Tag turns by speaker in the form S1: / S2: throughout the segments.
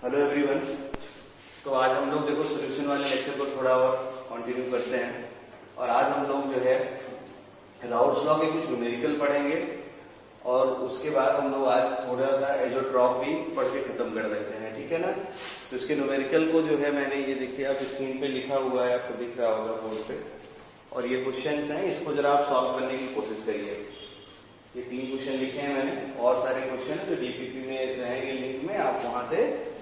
S1: Hello everyone. तो आज हम लोग देखो सोल्यूशन वाले लेक्चर को थोड़ा और कंटिन्यू करते हैं और आज हम लोग जो है राउट्स लॉ के कुछ न्यूमेरिकल पढ़ेंगे और उसके बाद हम लोग आज थोड़ा सा एजोट्रॉप भी पढ़ के खत्म कर देते हैं, ठीक है ना। तो इसके न्यूमेरिकल को जो है मैंने ये देखिए आप स्क्रीन पे लिखा हुआ है, आपको दिख रहा होगा बोर्ड पे, और ये क्वेश्चन हैं, इसको जरा आप सॉल्व करने की कोशिश करिए। ये 3 क्वेश्चन लिखे हैं मैंने, और सारे क्वेश्चन है जो डीपीपी में रहेंगे लिंक में, आप वहां से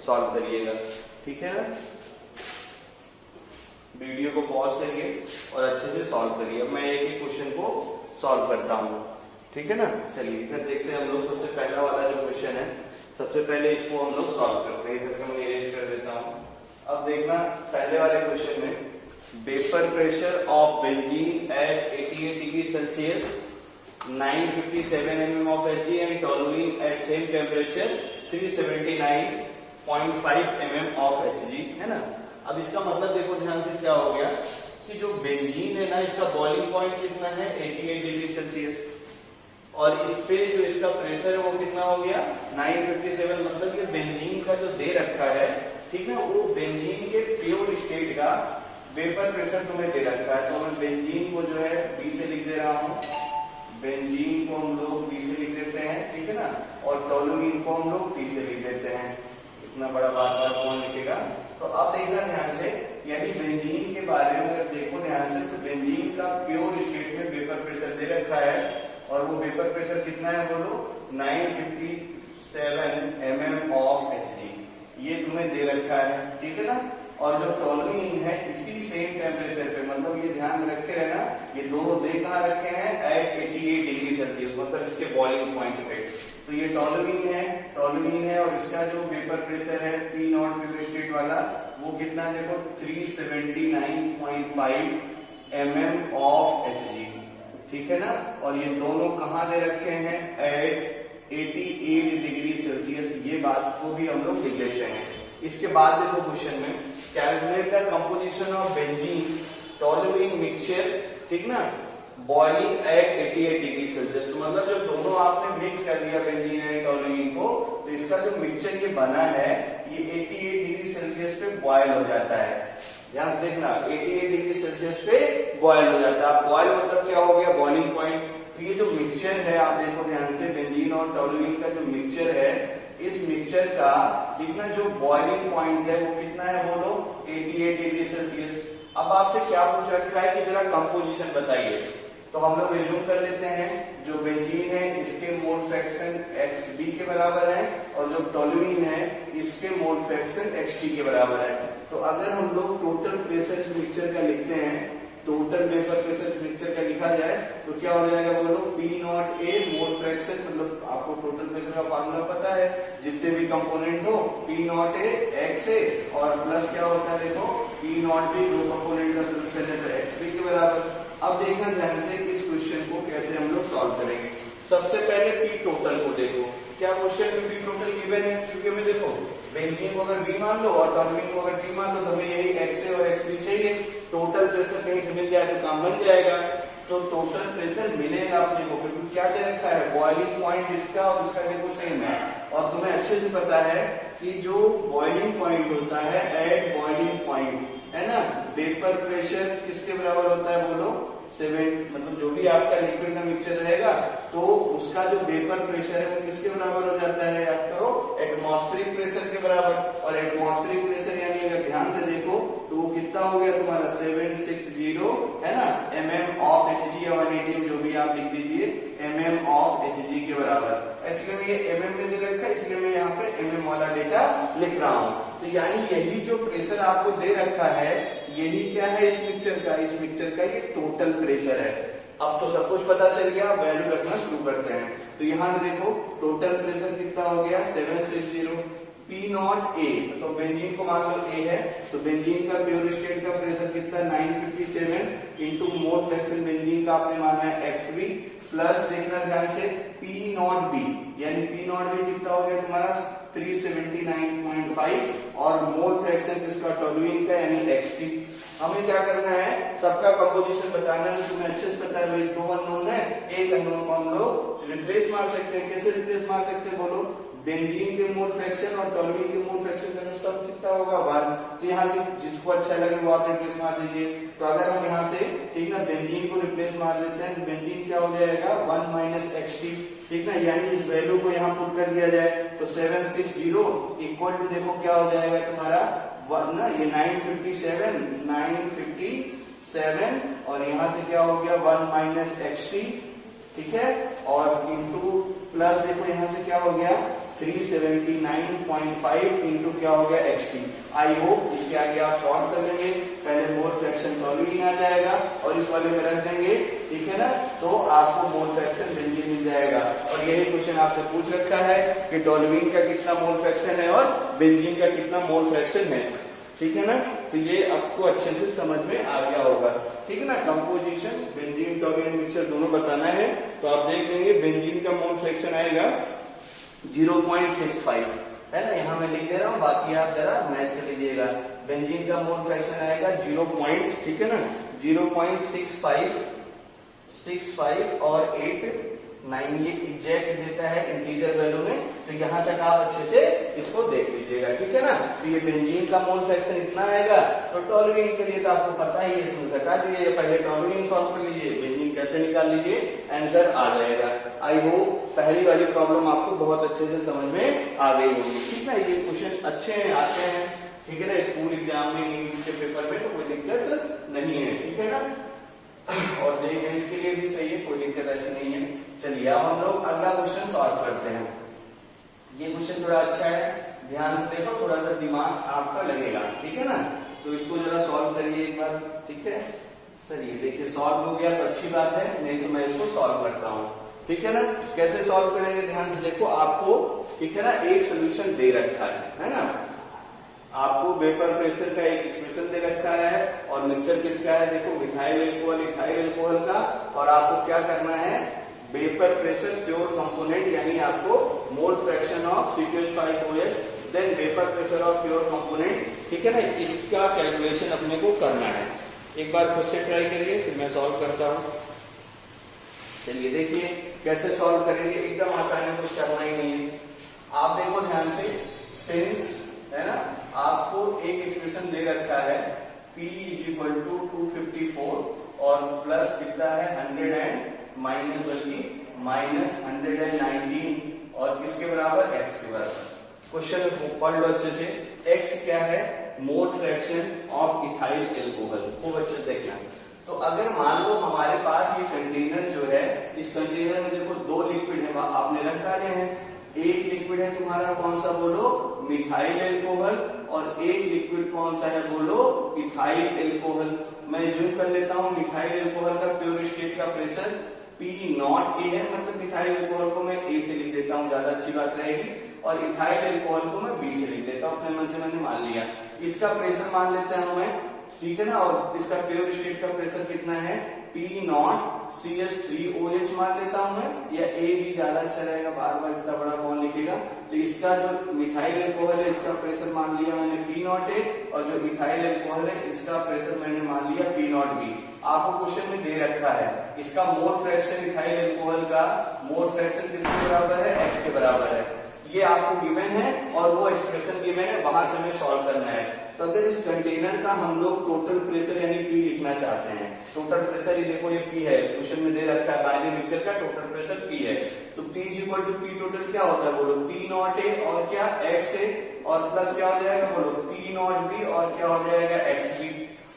S1: सॉल्व करिएगा, ठीक है ना। वीडियो को पॉज करिए और अच्छे से सॉल्व करिए। अब मैं एक एक क्वेश्चन को सॉल्व करता हूँ, ठीक है ना। चलिए फिर देखते हैं हम लोग। सबसे पहला वाला जो क्वेश्चन है, सबसे पहले इसको हम लोग सॉल्व करते हैं। इधर मैं इरेज कर देता हूँ। अब देखना पहले वाले क्वेश्चन में, vapour pressure of benzene at 88 degree Celsius 957 mm of Hg and toluene at same temperature 379.5 mm of Hg, है ना। अब इसका मतलब देखो ध्यान से क्या हो गया कि जो बेंजीन है ना, इसका बॉइलिंग पॉइंट कितना है 88 डिग्री सेल्सियस, और इस पे जो इसका प्रेशर है वो कितना हो गया 957। मतलब ये बेंजीन का जो दे रखा है, ठीक है, वो बेंजीन के प्योर स्टेट का वेपर प्रेशर तुम्हें दे रखा है। तो मैं बेंजीन को जो है बी से लिख दे रहा हूँ, बेंजीन को हम लोग बी से लिख देते हैं, ठीक है ना, और टोलुइन को हम लोग टी से लिख देते हैं। इतना बड़ा बार बार कौन लिखेगा। तो अब देखना ध्यान से, यानी बेंजीन के बारे में अगर देखो ध्यान से, तो बेंजीन का प्योर स्टेट में वेपर प्रेशर दे रखा है, और वो वेपर प्रेशर कितना है बोलो 957 mm ऑफ Hg, ये तुम्हें दे रखा है, ठीक है ना। और जो टोलुइन है इसी सेम टेम्परेचर पे, मतलब ये ध्यान में रखे रहना, ये दोनों दे कहाँ रखे हैं एट 88 डिग्री सेल्सियस, मतलब इसके बॉइलिंग पॉइंट पे। तो ये टोलुइन है और इसका जो वेपर प्रेशर है P नॉट प्योर स्टेट वाला, वो कितना देखो 379.5 mm ऑफ Hg, ठीक है ना। और ये दोनों कहाँ दे रखे हैं एट 88 डिग्री सेल्सियस, ये बात को भी हम लोग लिख देते हैं। इसके बाद देखो क्वेश्चन में, calculate the composition of benzene toluene mixture, ठीक ना, बॉइलिंग एट 88 डिग्री सेल्सियस। तो मतलब जब दोनों आपने मिक्स कर दिया बेंजीन एंड टोलुइन को, तो इसका जो मिक्सचर ये बना है ये 88 डिग्री सेल्सियस पे बॉयल हो जाता है। ध्यान से देखना, 88 डिग्री सेल्सियस पे बॉयल हो जाता है। बॉयल मतलब क्या हो गया, बॉइलिंग पॉइंट। तो ये जो मिक्सचर है आप देखो ध्यान से, बेंजीन और टोलुइन का जो मिक्सचर है, इस मिक्सचर का कितना जो बॉइलिंग पॉइंट है वो कितना है बोलो 88 डिग्री सेल्सियस। अब आपसे क्या पूछ रखा है कि जरा कंपोजिशन बताइए। तो हम लोग एज्यूम कर लेते हैं जो बेंजीन है इसके मोल फ्रैक्शन XB के बराबर है, और जो टोलुइन है इसके मोल फ्रैक्शन XT के बराबर है। तो अगर हम लोग टोटल प्रेशर इस मिक्सचर का लिखते हैं, टोटल वेपर प्रेशर मिक्सचर का लिखा जाए तो क्या हो जाएगा बोलो P not A mole fraction, मतलब आपको टोटल प्रेशर का फार्मूला पता है, जितने भी कंपोनेंट हो P नॉट A XA, और प्लस क्या होता है देखो P नॉट B, दो कंपोनेंट का सोल्यूशन है तो XB के बराबर। अब देखना ध्यान से इस क्वेश्चन को कैसे हम लोग सॉल्व करेंगे। सबसे पहले P टोटल को देखो, क्या क्वेश्चन में P टोटल गिवन है, क्योंकि में देखो बेंजीन को अगर B मान लो और टोलुइन को अगर T मान लो, तो हमें यही XA और XB चाहिए। टोटल प्रेशर कहीं से मिल जाए तो काम बन जाएगा। तो टोटल प्रेशर मिलेगा अपने को, क्योंकि क्या दे रखा है बॉइलिंग पॉइंट इसका और इसका देखो सेम है। और तुम्हें अच्छे से पता है कि जो बॉइलिंग पॉइंट होता है एट बॉइलिंग पॉइंट, है ना, वेपर प्रेशर किसके बराबर होता है बोलो 7, मतलब जो भी आपका लिक्विड का मिक्सचर रहेगा तो उसका जो वेपर प्रेशर है वो किसके बराबर हो जाता है, याद करो एटमॉस्फेरिक प्रेशर के बराबर। और एटमॉस्फेरिक प्रेशर यानी अगर ध्यान से देखो तो वो कितना हो गया तुम्हारा 760, है ना, mm ऑफ Hg या 180 जो भी आप लिख दीजिए mm ऑफ Hg के बराबर। एक्चुअली में ये mm में दे रखा है, इसलिए मैं यहाँ पे mm वाला डेटा लिख रहा हूँ। तो यानी यही जो प्रेशर आपको दे रखा है, यही क्या है इस मिक्सचर का, इस मिक्सचर का ये टोटल प्रेशर है। अब तो सब कुछ पता चल गया, वैल्यू रखना शुरू करते हैं। तो यहाँ से देखो टोटल प्रेशर कितना हो गया 760, P नॉट A, तो बेंजीन को मान लो A है, तो बेंजीन का प्योर स्टेट का प्रेशर कितना 957 इंटू मोल फ्रैक्शन बेंजीन का आपने माना है XB, प्लस देखना ध्यान से P नॉट B, यानी P नॉट B कितना हो गया तुम्हारा 379.5, और मोल फ्रैक्शन किसका टोलुइन का यानी XT। हमें क्या करना है, सबका कंपोजिशन बताना है। तुम्हें अच्छे से पता है भाई 2 अननोन है, एक अननोन को हम लोग रिप्लेस मार सकते हैं। कैसे रिप्लेस मार सकते हैं बोलो, बेंजीन के मोल फ्रैक्शन और टोल्यूइन के मोल फ्रैक्शन का जो सम कितना होगा 1। तो यहाँ से जिसको अच्छा लगे वो आप रिप्लेस मार दीजिए। तो अगर हम यहाँ से ठीक ना बेंजीन को रिप्लेस मार देते हैं तो बेंजीन क्या हो जाएगा 1 माइनस xt, ठीक ना, यानी इस वैल्यू को यहाँ पुट कर दिया जाए तो 760 इक्वल टू देखो क्या हो जाएगा तुम्हारा ना ये 957 और यहाँ से क्या हो गया 1 माइनस xt, ठीक है, और इंटू प्लस देखो यहाँ से क्या हो गया 379.5 इंटू क्या हो गया xt। आई होप इसके आगे आप सॉल्व कर लेंगे। पहले मोल फ्रैक्शन टोल्यूइन आ जाएगा और इस वाले में रख देंगे, ठीक है ना, तो आपको मोल फ्रैक्शन बेंजीन मिल जाएगा। और यही क्वेश्चन आपसे पूछ रखा है कि टोल्यूइन का कितना मोल फ्रैक्शन है और बेंजीन का कितना मोल फ्रैक्शन है, ठीक है ना। तो ये आपको अच्छे से समझ में आ गया होगा, ठीक है ना। कंपोजिशन बेंजीन टोल्यूइन मिक्सचर दोनों बताना है तो आप देख लेंगे बेंजीन का मोल फ्रैक्शन आएगा 0.65, है ना, यहाँ मैं लिख दे रहा हूँ, बाकी आप जरा मैच कर लीजिएगा। बेंजीन का मोल फ्रैक्शन आएगा 0. ठीक है ना 0.65 और 8.9 ये एग्जैक्ट देता है इंटीजर वैल्यू में। तो यहाँ तक आप अच्छे से इसको देख लीजिएगा, ठीक है ना। तो ये बेंजीन का मोल फ्रैक्शन इतना आएगा। तो टोल्यूइन के लिए तो आपको पता ही है, इसमें घटा दीजिए, पहले टोल्यूइन सॉल्व कर लीजिए, बेंजीन कैसे निकाल लीजिए, आंसर आ जाएगा। आई होप पहली वाली प्रॉब्लम आपको बहुत अच्छे से समझ में आ गई होगी, ठीक है। ये क्वेश्चन अच्छे हैं, आते हैं, ठीक है ना, स्कूल एग्जाम में नीट के पेपर में तो कोई दिक्कत नहीं है, ठीक है ना, और जेईई मेंस के लिए भी सही है, कोई दिक्कत ऐसी नहीं है। चलिए अब हम लोग अगला क्वेश्चन सॉल्व करते हैं। ये क्वेश्चन थोड़ा अच्छा है, ध्यान से देखो, थोड़ा सा दिमाग आपका लगेगा, ठीक है ना। तो इसको जरा सॉल्व करिए एक बार, ठीक है। सर ये देखिए सॉल्व हो गया तो अच्छी बात है, नहीं तो मैं इसको सॉल्व करता हूँ, ठीक है ना। कैसे सॉल्व करेंगे ध्यान से देखो, आपको ठीक है ना एक सोल्यूशन दे रखा है ना, आपको वेपर प्रेशर का एक एक्सप्रेशन दे रखा है और मिक्सचर किसका है, देखो मिथाइल अल्कोहल इथाइल अल्कोहल का, और आपको क्या करना है वेपर प्रेशर प्योर कंपोनेंट यानी आपको mole fraction of CH5OH then vapour pressure of pure component, ठीक है ना, इसका कैलकुलेशन अपने को करना है। एक बार खुद से ट्राई करिए फिर मैं सॉल्व करता हूँ। चलिए देखिए कैसे सॉल्व करेंगे, एकदम आसान है, कुछ करना ही नहीं है। आप देखो ध्यान से, सिंस है ना आपको एक एक्सप्रेशन दे रखा है P = 254 और प्लस कितना है 100 एंड माइनस बल्कि -119 और किसके बराबर x के बराबर। क्वेश्चन पढ़ लो अच्छे से। x क्या है मोल फ्रैक्शन ऑफ इथाइल अल्कोहल, खूब अच्छे से देखना। तो अगर मान लो हमारे पास ये कंटेनर जो है, इस कंटेनर में देखो 2 लिक्विड है आपने रख डाले हैं। एक लिक्विड है तुम्हारा कौन सा बोलो मिथाइल अल्कोहल और एक लिक्विड कौन सा है बोलो इथाइल अल्कोहल। मैं ज्यूम कर लेता हूँ मिथाइल अल्कोहल का प्योर स्टेट का प्रेशर P0A है, मतलब मिथाइल अल्कोहल को मैं A से लिख देता हूँ, ज्यादा अच्छी बात रहेगी, और इथाइल अल्कोहल को मैं B से लिख देता हूँ, अपने मन से मैंने मान लिया। इसका प्रेशर मान लेते हैं हमें, ठीक है ना, और इसका प्योर स्टेट का प्रेशर कितना है P0CH3OH मान लेता हूं मैं, या A भी ज्यादा अच्छा रहेगा, बार बार इतना बड़ा कौन लिखेगा। तो इसका जो मिथाइल अल्कोहल है इसका प्रेशर मान लिया मैंने P0A और जो इथाइल अल्कोहल है इसका प्रेशर मैंने मान लिया P0B। आपको क्वेश्चन में दे रखा है इसका मोल फ्रैक्शन इथाइल अल्कोहल का मोल फ्रैक्शन किसके बराबर है x के बराबर है, ये आपको गिवन है और वो एक्सप्रेशन गिवन है, वहां से हमें सॉल्व करना है। तो अगर इस कंटेनर का हम लोग टोटल प्रेशर यानी P लिखना चाहते हैं, टोटल प्रेशर ये देखो ये P है, क्वेश्चन में दे रखा है बाइनरी मिक्सचर का टोटल प्रेशर P है। तो P = P टोटल क्या होता है बोलो P0A और क्या XA और प्लस क्या हो जाएगा बोलो P0B और क्या हो जाएगा XB।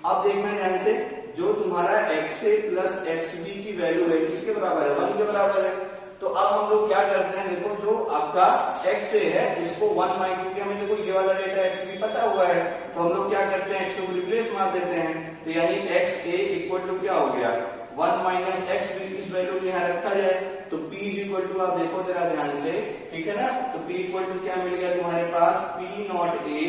S1: अब देखना ध्यान से, जो तुम्हारा XA प्लस XB की वैल्यू है किसके बराबर है 1 के बराबर है। तो अब हम लोग क्या करते हैं, देखो जो आपका XA है इसको 1 माइनस, क्योंकि हमें देखो ये वाला डेटा XB पता हुआ है, तो हम लोग क्या करते हैं XA को रिप्लेस मार देते हैं। तो यानी XA = क्या हो गया 1 माइनस XB, इस वैल्यू को यहाँ रखा जाए तो P = आप देखो जरा ध्यान से, ठीक है ना। तो P = क्या मिल गया तुम्हारे पास P0A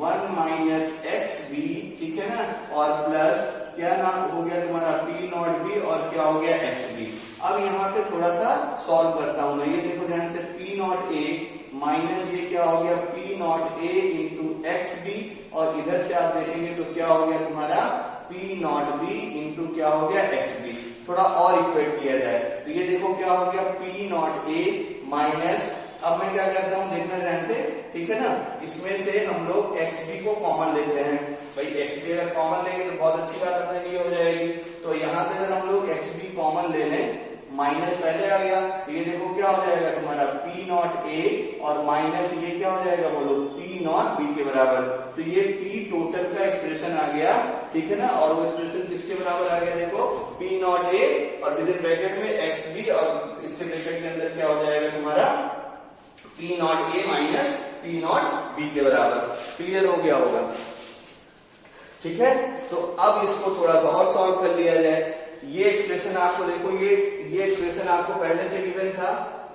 S1: 1 माइनस XB, ठीक है ना, और प्लस क्या नाम हो गया तुम्हारा P0B और क्या हो गया XB। अब यहाँ पे थोड़ा सा सॉल्व करता हूं मैं, ये देखो ध्यान से P0A माइनस ये क्या हो गया P0A इंटू XB और इधर से आप देखेंगे तो क्या हो गया तुम्हारा P0B इंटू क्या हो गया XB। थोड़ा और इक्वेट किया जाए तो ये देखो क्या हो गया P0A माइनस अब मैं क्या करता हूँ, देखना ध्यान से, ठीक है ना, इसमें से हम लोग XB को कॉमन लेते हैं। भाई XB अगर कॉमन लेंगे तो बहुत अच्छी बात अपने लिए हो जाएगी। तो यहाँ से अगर हम लोग XB कॉमन ले लें, माइनस पहले आ गया, ये देखो क्या हो जाएगा तुम्हारा P नॉट A और माइनस ये क्या हो जाएगा बोलो P नॉट B के बराबर। तो ये P टोटल का एक्सप्रेशन आ गया, ठीक है ना, और वो एक्सप्रेशन किसके बराबर आ गया देखो P नॉट A और विद इन ब्रैकेट में XB और इसके ब्रैकेट के अंदर क्या हो जाएगा तुम्हारा P not A minus P not B के बराबर। क्लियर हो गया होगा, ठीक है। तो अब इसको थोड़ा सा और सॉल्व कर लिया जाए। ये एक्सप्रेशन आपको देखो, ये एक्सप्रेशन आपको पहले से गिवन था।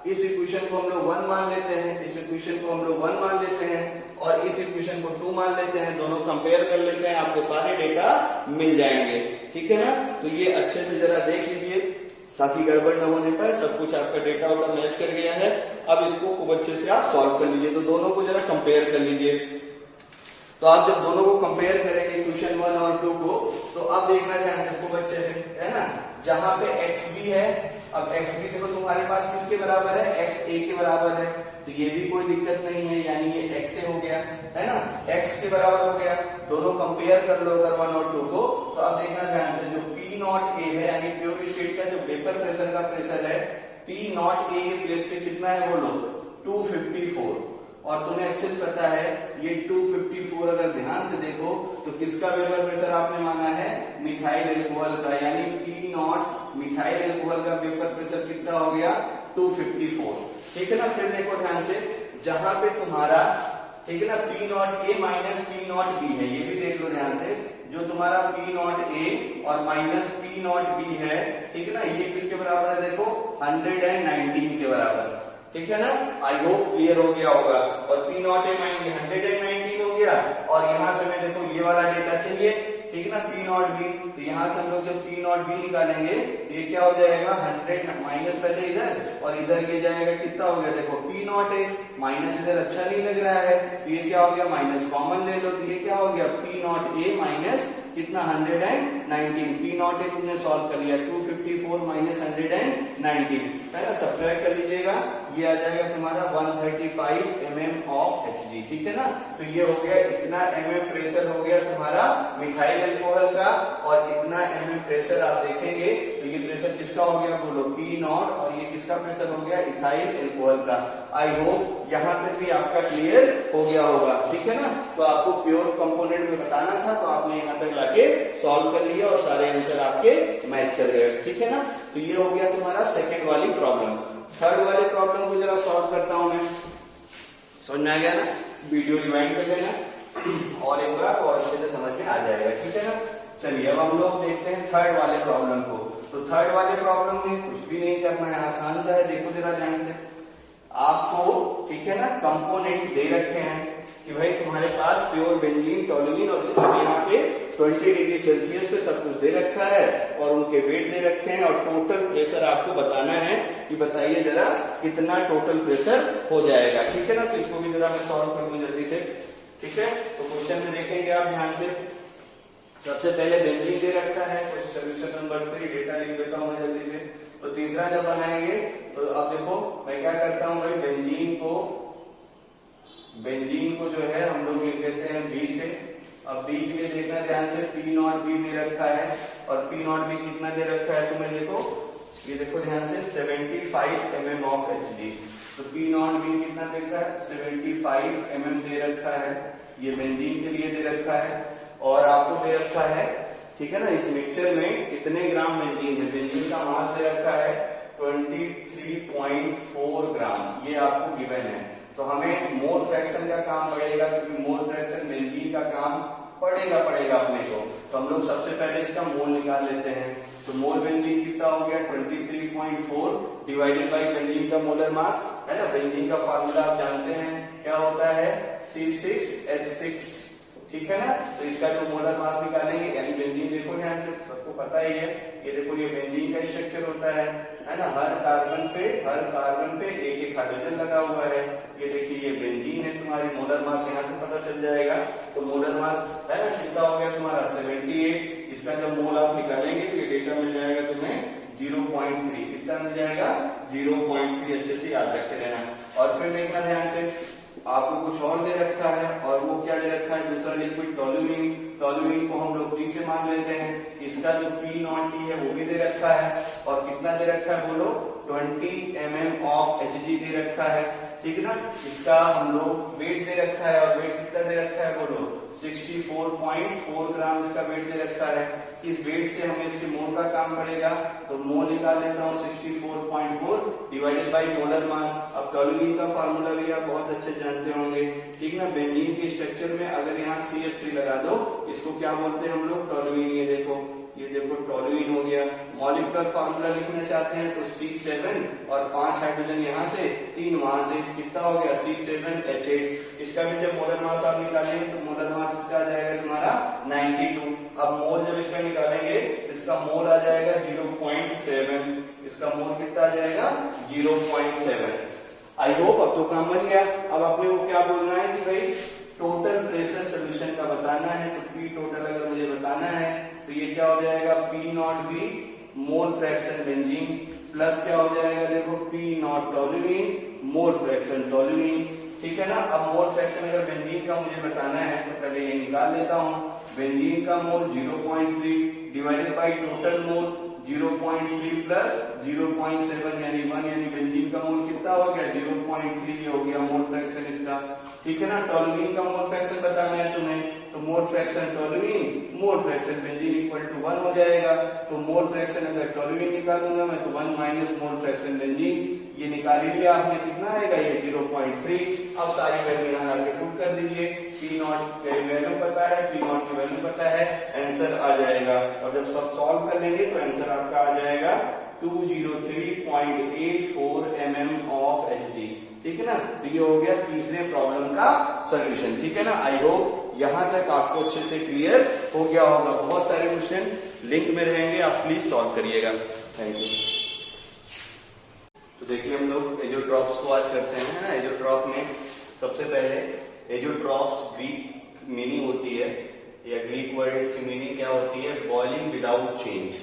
S1: इस इक्वेशन को हम लोग 1 मान लेते हैं, इस इक्वेशन को हम लोग 1 मान लेते हैं और इस इक्वेशन को 2 मान लेते हैं, दोनों कंपेयर कर लेते हैं, आपको सारे डेटा मिल जाएंगे, ठीक है ना। तो ये अच्छे से जरा देख लीजिए ताकि गड़बड़ न होने पाए, सब कुछ आपका डेटा वाटा मैच कर गया है। अब इसको खूब अच्छे से आप सॉल्व कर लीजिए। तो दोनों को जरा कंपेयर कर लीजिए। तो आप जब दोनों को कंपेयर करेंगे इक्वेशन 1 और 2 को, तो अब देखना ध्यान से खूब अच्छे से, है ना, जहां पे XB है, अब XB देखो तुम्हारे पास किसके बराबर है, XA के बराबर है, तो ये भी कोई दिक्कत नहीं है, यानी ये XA हो गया, है ना, X के बराबर हो गया। दोनों कंपेयर कर लो अगर 1 और 2 को, तो अब देखना ध्यान से, जो P नॉट A है यानी प्योर स्टेट का जो वेपर प्रेशर का प्रेशर है, P नॉट A के प्लेस पे कितना है बोलो 254, और तुम्हें अच्छे से पता है ये 254 अगर ध्यान से देखो तो किसका वेपर प्रेशर आपने माना है, मिथाइल अल्कोहल का, यानी P नॉट मिथाइल अल्कोहल का वेपर प्रेशर कितना हो गया 254, ठीक है ना। फिर देखो ध्यान से, जहां पे तुम्हारा, ठीक है ना, P not A minus P not B है, ये भी देख लो ध्यान से, जो तुम्हारा P नॉट A और माइनस P नॉट B है, ठीक है ना, ये किसके बराबर है देखो 119 के बराबर, ठीक है ना। आई होप क्लियर हो गया होगा। और P नॉट A माइनस 119 हो गया, और यहां से मैं देखो ये वाला डेटा चाहिए, ठीक है ना, P नॉट B, तो यहां से हम लोग जब P नॉट B निकालेंगे ये क्या हो जाएगा 100 माइनस पहले इधर और इधर ये जाएगा कितना हो गया देखो P नॉट A माइनस, इधर अच्छा नहीं लग रहा है तो ये क्या हो गया माइनस कॉमन ले लो, तो ये क्या हो गया P नॉट A माइनस कितना 119, P नॉट A तुमने सॉल्व कर लिया 254 माइनस 119, है ना, सब्ट्रैक्ट कर लीजिएगा, ये आ जाएगा तुम्हारा 135 mm ऑफ Hg, ठीक है ना। तो ये हो गया, इतना mm प्रेशर हो गया तुम्हारा मिथाइल अल्कोहल का, और इतना mm प्रेशर आप देखेंगे तो ये प्रेशर किसका हो गया बोलो P नॉट, और ये किसका प्रेशर हो गया इथाइल अल्कोहल का। आई होप यहाँ तक भी आपका क्लियर हो गया होगा, ठीक है ना। तो आपको प्योर कंपोनेंट में बताना था तो आपने यहाँ तक लाके सॉल्व कर लिया और सारे आंसर आपके मैच कर गए, ठीक है ना। तो ये हो गया तुम्हारा सेकेंड वाली प्रॉब्लम। थर्ड वाले प्रॉब्लम को जरा सॉल्व करता हूं मैं, समझ में आ गया ना, वीडियो रिवाइंड कर लेना और एक बार और अच्छे से समझ में आ जाएगा, ठीक है ना। चलिए अब हम लोग देखते हैं थर्ड वाले प्रॉब्लम को। तो थर्ड वाले प्रॉब्लम में कुछ भी नहीं करना है, आसान सा है, देखो जरा ध्यान से, आपको, ठीक है ना, कंपोनेंट दे रखे हैं कि भाई तुम्हारे पास प्योर बेंजीन, टोल्यूइन और यहाँ पे 20 डिग्री सेल्सियस पे सब कुछ दे रखा है और उनके वेट दे रखे हैं, और टोटल प्रेशर आपको बताना है कि बताइए जरा कितना टोटल प्रेशर हो जाएगा, ठीक है ना। तो इसको भी जरा मैं सॉल्व कर दूं जल्दी से, ठीक है। तो क्वेश्चन में देखेंगे आप ध्यान से, सबसे पहले बेंजीन दे रखा है, तो सोल्यूशन नंबर 3 डेटा लिख देता हूं मैं जल्दी से। तो तीसरा जब बनाएंगे तो अब देखो मैं क्या करता हूं भाई, बेंजीन को जो है हम लोग लिख देते हैं B से। अब B के लिए देखना ध्यान से, P नॉट B दे रखा है, और P नॉट B कितना दे रखा है तुम्हें देखो, ये देखो ध्यान से 75 mm ऑफ Hg। तो P नॉट B कितना देखा है 75 mm दे रखा है, ये बेंजीन के लिए दे रखा है, और आपको दे रखा है, ठीक है ना, इस मिक्सचर में कितने ग्राम बेंजीन है, बेंजीन का मास दे रखा है 23.4 ग्राम, ये आपको गिवन है। तो हमें मोल फ्रैक्शन का काम पड़ेगा, क्योंकि मोल फ्रैक्शन बेंजीन का काम पड़ेगा अपने को। तो हम लोग सबसे पहले इसका मोल निकाल लेते हैं। तो मोल बेंजीन कितना हो गया 23.4 डिवाइडेड बाई बेंजीन का मोलर मास, है ना। बेंजीन का फार्मूला आप जानते हैं क्या होता है C6H6, ठीक है ना। तो इसका जो मोलर मास निकालेंगे, यानी बेंजीन देखो ध्यान से, सबको पता ही है, ये देखो ये बेंजीन का स्ट्रक्चर होता है ना, हर कार्बन पे एक एक हाइड्रोजन लगा हुआ है। ये देखिए ये बेंजीन है, तुम्हारी मोलर मास यहाँ से पता चल जाएगा। तो मोलर मास है ना कितना हो गया तुम्हारा 78, इसका जब मोल आप निकालेंगे तो ये डेटा मिल जाएगा तुम्हें 0.3, कितना मिल जाएगा 0.3, अच्छे से याद रखे रहना। और फिर देखना ध्यान से, आपको कुछ और दे रखा है, और वो क्या दे रखा है, दूसरा लिक्विड टोल्यूइन। टोल्यूइन को हम लोग P से मान लेते हैं, इसका जो P0T है वो भी दे रखा है, और कितना दे रखा है बोलो, 20 mm ऑफ Hg दे रखा है, ठीक है ना। इसका हम लोग वेट दे रखा है, और वेट कितना दे रखा है बोलो, 64.4 ग्राम इसका वेट दे रखा है। इस वेट से हमें इसके मोल का काम पड़ेगा, तो मोल निकाल लेता हूँ 64.4 डिवाइडेड बाई मोलर मास। अब टोल्यूइन का फार्मूला भी आप बहुत अच्छे जानते होंगे, ठीक ना। बेंजीन के स्ट्रक्चर में अगर यहाँ CH3 लगा दो, इसको क्या बोलते हैं हम लोग, टोल्यूइन। ये देखो टोल्यूइन हो गया। मॉलिक्यूलर फार्मूला लिखना चाहते हैं तो C7 और 5 हाइड्रोजन यहाँ से, 3 वहां से, कितना हो गया C7H8। इसका भी जब मोलर मास आप निकालेंगे तो मोलर मास इसका आ जाएगा तुम्हारा 92। अब मोल जब इसका निकालेंगे, इसका मोल आ जाएगा 0.7, इसका मोल कितना आ जाएगा 0.7। आई होप अब तो काम बन गया। अब अपने को क्या बोलना है कि भाई टोटल प्रेशर सोल्यूशन का बताना है, तो P टोटल अगर मुझे बताना है तो ये क्या हो जाएगा, P0B मोल फ्रैक्शन बेंजीन प्लस क्या हो जाएगा, देखो P0 toluene mole fraction toluene, ठीक है ना। अब मोल फ्रैक्शन अगर बेंजीन का मुझे बताना है तो पहले ये निकाल लेता हूं। बेंजीन का मोल 0.3 divided by total mole 0.3 plus 0.7 यानी 1, यानी बेंजीन का मोल कितना हो गया 0.3, ये हो गया मोल फ्रैक्शन इसका, ठीक है ना। टोल्यूइन का मोल फ्रैक्शन बताना है तुम्हें, तो mole fraction toluene mole fraction benzene equal to 1 हो जाएगा। तो मोल फ्रैक्शन अगर टोल्यूइन निकालूंगा मैं तो 1 माइनस मोल फ्रैक्शन बेंजीन, ये निकाल लिया आपने, कितना आएगा ये 0.3। अब सारी वैल्यू यहाँ आके पुट कर दीजिए, P0 की वैल्यू पता है, P0 की वैल्यू पता है, आंसर आ जाएगा। और जब सब सॉल्व कर लेंगे तो आंसर आपका आ जाएगा 203.84 mm ऑफ Hg, ठीक है ना। तो ये हो गया तीसरे प्रॉब्लम का सोल्यूशन, ठीक है ना। आई होप यहां तक आपको अच्छे से क्लियर हो गया होगा। बहुत सारे क्वेश्चन लिंक में रहेंगे, आप प्लीज सॉल्व करिएगा। Thank you. तो देखिए हम लोग एजोट्रॉप्स को आज करते हैं ना। एजोट्रॉप में सबसे पहले एजोट्रॉप्स ग्रीक मीनिंग होती है, या ग्रीक वर्ड इसकी मीनिंग क्या होती है, बॉइलिंग विदाउट चेंज।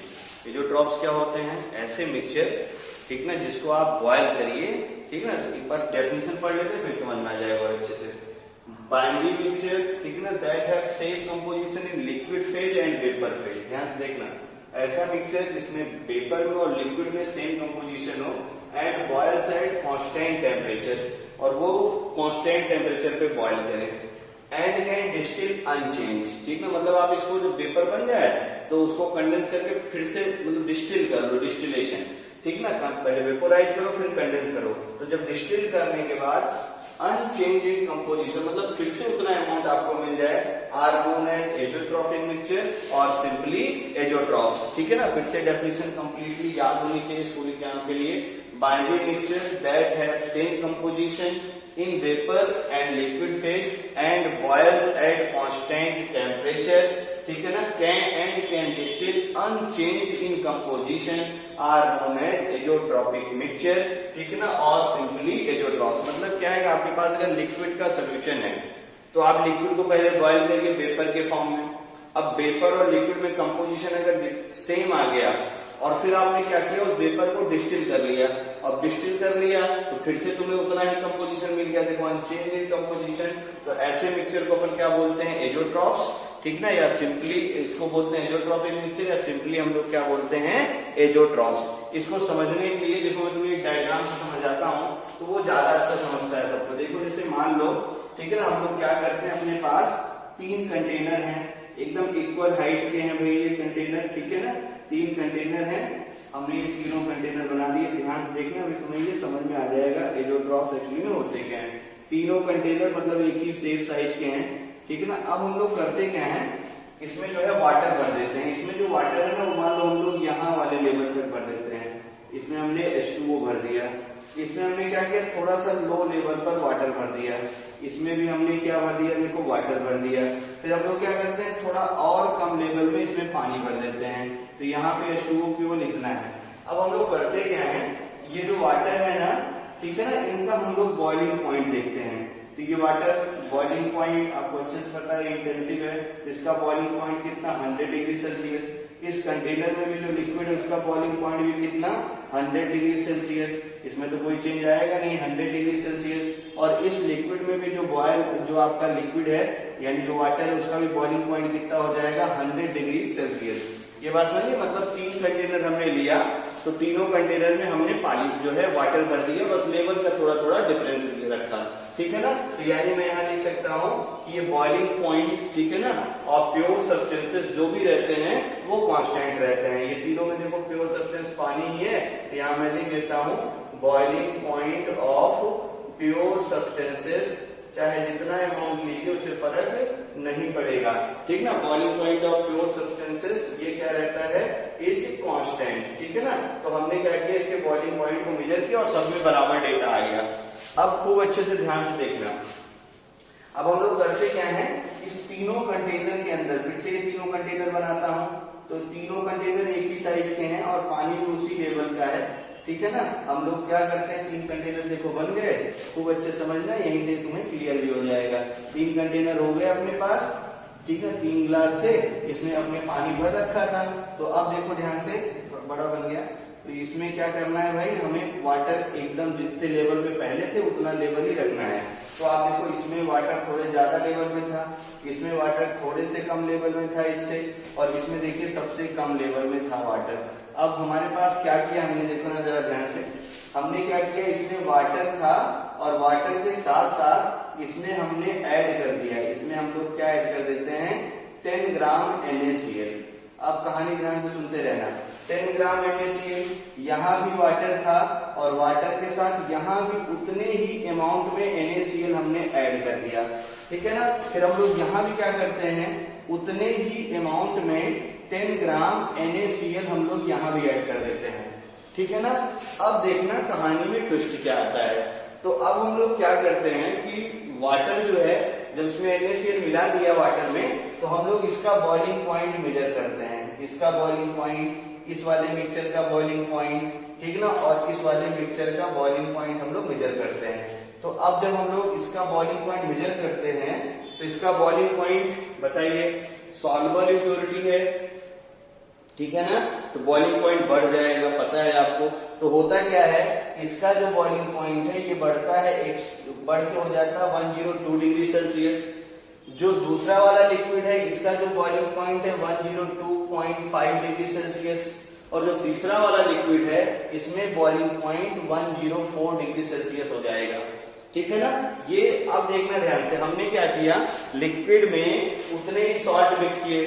S1: एजोट्रॉप्स क्या होते हैं, ऐसे मिक्सचर, ठीक ना, जिसको आप बॉयल करिए, ठीक ना। एक बार डेफिनेशन पढ़ लेते हैं फिर समझ में आ जाएगा और अच्छे से। बाइनरी मिक्सचर, ठीक ना, that have same composition in liquid phase and vapour phase. ध्यान से देखना, ऐसा मिक्सचर जिसमें वेपर में और लिक्विड में सेम कंपोजिशन हो, and boils at constant temperature, और वो कांस्टेंट टेम्परेचर पे बॉयल करें, एंड कैन डिस्टिल अनचेंज, ठीक ना। मतलब आप इसको जो वेपर बन जाए तो उसको कंडेंस करके फिर से मतलब डिस्टिल कर लो, डिस्टिलेशन, ठीक ना। पहले वेपोराइज करो फिर कंडेंस करो। तो जब डिस्टिल करने के बाद अनचेंज इन कंपोजिशन, मतलब फिर से उतना अमाउंट आपको मिल जाए, are known as azeotropic mixture और सिंपली एजोट्रॉप्स, ठीक है ना। फिर से डेफिनेशन कंप्लीटली याद होनी चाहिए स्कूल एग्जाम के लिए। Binary mixture that have same composition in vapor and liquid phase and boils at constant temperature, ठीक है ना, can distill unchanged in composition are known as azotropic mixture, ठीक है ना, और simply azotrops। मतलब क्या है, आपके पास अगर लिक्विड का सोल्यूशन है तो आप लिक्विड को पहले बॉयल करिए वेपर के फॉर्म में। अब वेपर और लिक्विड में कंपोजिशन अगर सेम आ गया और फिर आपने क्या किया, उस वेपर को डिस्टिल कर लिया, अब डिस्टिल कर लिया तो फिर से तुम्हें उतना ही कंपोजिशन मिल गया, देखो अनचेंज इन कंपोजिशन। तो ऐसे मिक्सचर को अपन क्या बोलते हैं, एजोट्रॉप्स, ठीक ना, या सिंपली इसको बोलते हैं एजोट्रॉपिक मिक्सचर, या सिंपली हम लोग क्या बोलते हैं, एजोट्रॉप्स। इसको समझने के लिए देखो मैं तुम्हें एक डायग्राम से समझाता हूँ तो वो ज्यादा अच्छा समझता है सबको। देखो जैसे मान लो, ठीक है ना, हम लोग क्या करते हैं, अपने पास 3 कंटेनर हैं, एकदम इक्वल हाइट के हैं भाई ये कंटेनर, ठीक है ना। 3 कंटेनर हैं, हमने ये तीनों कंटेनर बना दिए। ध्यान से देखना, अभी तुम्हें ये समझ में आ जाएगा एजोट्रॉप्स एक्चुअली में होते क्या हैं। तीनों कंटेनर मतलब एक ही सेम साइज के हैं, ठीक है ना। अब हम लोग करते क्या है, इसमें जो है वाटर भर देते हैं। इसमें जो वाटर है ना, वो मान लो हम लोग यहाँ वाले लेवल तक भर देते हैं। इसमें हमने H2O भर दिया, इसमें हमने क्या किया, थोड़ा सा लो लेवल पर वाटर भर दिया, इसमें भी हमने क्या भर दिया, देखो वाटर भर दिया। फिर हम लोग क्या करते हैं, थोड़ा और कम लेवल में इसमें पानी भर देते हैं, तो यहाँ पे H2O क्यों लिखना है। अब हम लोग करते क्या है, ये जो वाटर है ना, ठीक है ना, इनका हम लोग बॉइलिंग पॉइंट देखते हैं। तो ये वाटर बॉइलिंग पॉइंट आपको अच्छे से पता है, इंटेंसिव है, इसका बॉइलिंग पॉइंट कितना 100 डिग्री सेल्सियस। इस कंटेनर में भी जो लिक्विड है उसका बॉइलिंग पॉइंट भी कितना 100 डिग्री सेल्सियस, इसमें तो कोई चेंज आएगा नहीं 100 डिग्री सेल्सियस। और इस लिक्विड में भी जो आपका लिक्विड है यानी जो वाटर है उसका भी बॉइलिंग पॉइंट कितना हो जाएगा 100 डिग्री सेल्सियस। ये बात समझिए, मतलब 3 कंटेनर हमने लिया तो तीनों कंटेनर में हमने पानी जो है वाटर भर दिया, बस लेवल का थोड़ा थोड़ा डिफरेंस रखा, ठीक है ना। तो यानी मैं यहाँ लिख सकता हूँ कि ये बॉइलिंग पॉइंट, ठीक है ना, और प्योर सब्सटेंसेस जो भी रहते हैं वो कांस्टेंट रहते हैं। ये तीनों में देखो प्योर सब्सटेंस पानी ही है, तो यहाँ मैं लिख देता हूँ boiling point of pure substances, चाहे जितना अमाउंट लीजिए उससे फर्क नहीं पड़ेगा, ठीक ना। Boiling point of pure substances ये क्या रहता है, इज कांस्टेंट, ठीक है ना। तो हमने क्या किया, इसके बॉइलिंग पॉइंट को मेजर किया और सब में बराबर डेटा आ गया। अब खूब अच्छे से ध्यान से देखना, अब हम लोग करते क्या है, इस तीनों कंटेनर के अंदर फिर से ये तीनों कंटेनर बनाता हूं, तो तीनों कंटेनर एक ही साइज के हैं और पानी भी उसी लेवल का है, ठीक है ना। हम लोग क्या करते हैं, 3 कंटेनर देखो बन गए, खूब अच्छे समझना, यहीं से तुम्हें क्लियर भी हो जाएगा। 3 कंटेनर हो गए अपने पास, ठीक है, 3 ग्लास थे, इसमें अपने पानी भर रखा था। तो अब देखो ध्यान से, बड़ा बन गया, तो इसमें क्या करना है भाई, हमें वाटर एकदम जितने लेवल पे पहले थे उतना लेवल ही रखना है। तो आप देखो इसमें वाटर थोड़े ज्यादा लेवल में था, इसमें वाटर थोड़े से कम लेवल में था इससे, और इसमें देखिए सबसे कम लेवल में था वाटर। अब हमारे पास क्या किया हमने, देखो ना जरा ध्यान से, हमने क्या किया, इसमें वाटर था और वाटर के साथ साथ इसमें हमने ऐड कर दिया, इसमें हम लोग क्या ऐड कर देते हैं, 10 ग्राम NaCl। अब कहानी ध्यान से सुनते रहना, 10 ग्राम NaCl, यहाँ भी वाटर था और वाटर के साथ यहाँ भी उतने ही अमाउंट में NaCl हमने ऐड कर दिया, ठीक है ना। फिर हम लोग यहाँ भी क्या करते हैं, उतने ही अमाउंट में 10 ग्राम NaCl हम लोग यहाँ भी ऐड कर देते हैं, ठीक है ना। अब देखना कहानी में ट्विस्ट क्या आता है। तो अब हम लोग क्या करते हैं कि वाटर जो है, जब इसमें NaCl मिला दिया वाटर में, तो हम लोग इसका बॉइलिंग पॉइंट मेजर करते हैं, इसका बॉइलिंग पॉइंट, इस वाले मिक्सचर का बॉइलिंग पॉइंट, ठीक ना, और इस वाले मिक्सचर का बॉइलिंग पॉइंट हम लोग मेजर करते हैं। तो अब जब हम लोग इसका बॉइलिंग पॉइंट मेजर करते हैं, तो इसका बॉइलिंग पॉइंट बताइए, सॉल्युबल इम्प्योरिटी है, ठीक है ना, तो बॉइलिंग पॉइंट बढ़ जाएगा, पता है आपको। तो होता क्या है, इसका जो बॉइलिंग पॉइंट है ये बढ़ता है, बढ़ के हो जाता है 102 डिग्री सेल्सियस। जो दूसरा वाला लिक्विड है इसका जो बॉइलिंग पॉइंट है 102.5 डिग्री सेल्सियस, और जो तीसरा वाला लिक्विड है इसमें बॉइलिंग पॉइंट 104 डिग्री सेल्सियस हो जाएगा, ठीक है ना। ये अब देखना ध्यान से, हमने क्या किया, लिक्विड में उतने ही सॉल्ट मिक्स किए।